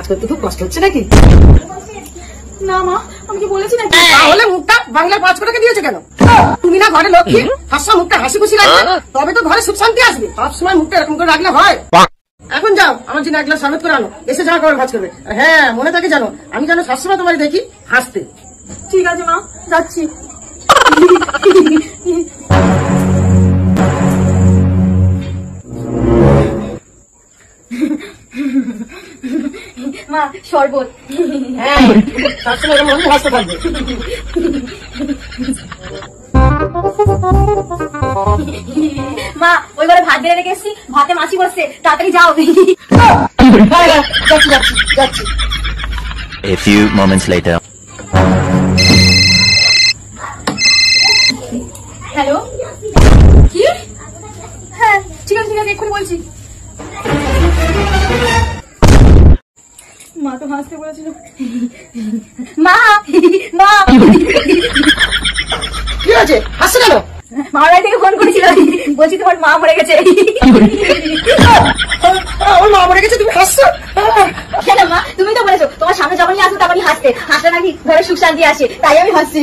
কাজ করতে খুব কষ্ট হচ্ছে নাকি? না মা, আমি কি বলেছি নাকি? তাহলে মুখটা বাংলার 5 টাকা দিয়েছে কেন? তুমি না ঘরে লক্ষ্মী, হাসা মুখটা হাসি খুশি রাখবে, তবে তো ঘরে সুখ শান্তি আসবে। সবসময় মুখটা এরকম করে রাখলে হয়? এখন যাও, আমার জন্য 1 গ্লাস শরবত করে আনো, এসে যা খাবার কাজ করবে। হ্যাঁ, মনে থাকে জানো, আমি যেন সবসময় তোমার দেখি হাসতে। ঠিক আছে মা, যাচ্ছি। মা, শরবত। হ্যাঁ, সবসময় এরকম মনে হাসতে থাকবে। মা, ওই ঘরে ভাত বেড়ে রেখে এসছি, ভাতে মাছি বসছে, তাড়াতাড়ি যাও। যাচ্ছি যাচ্ছি যাচ্ছি। A few moments later. Hello, কি? হ্যাঁ, ঠিক আছে ঠিক আছে, এক্ষুনি বলছি। মা তো হাসতে বলেছিল। মা, মা, কি হয়েছে, হাসছে কেন? মামার বাড়ি থেকে ফোন করেছিল, বলছি তোমার মা মরে গেছে। আমার মা মরে গেছে, তুমি হাসছো? কেন মা, তুমি তো বলেছো তোমার সামনে যখনই আসো তখনই হাসতে, হাসলে নাকি ঘরে সুখ শান্তি আসে, তাই আমি হাসছি।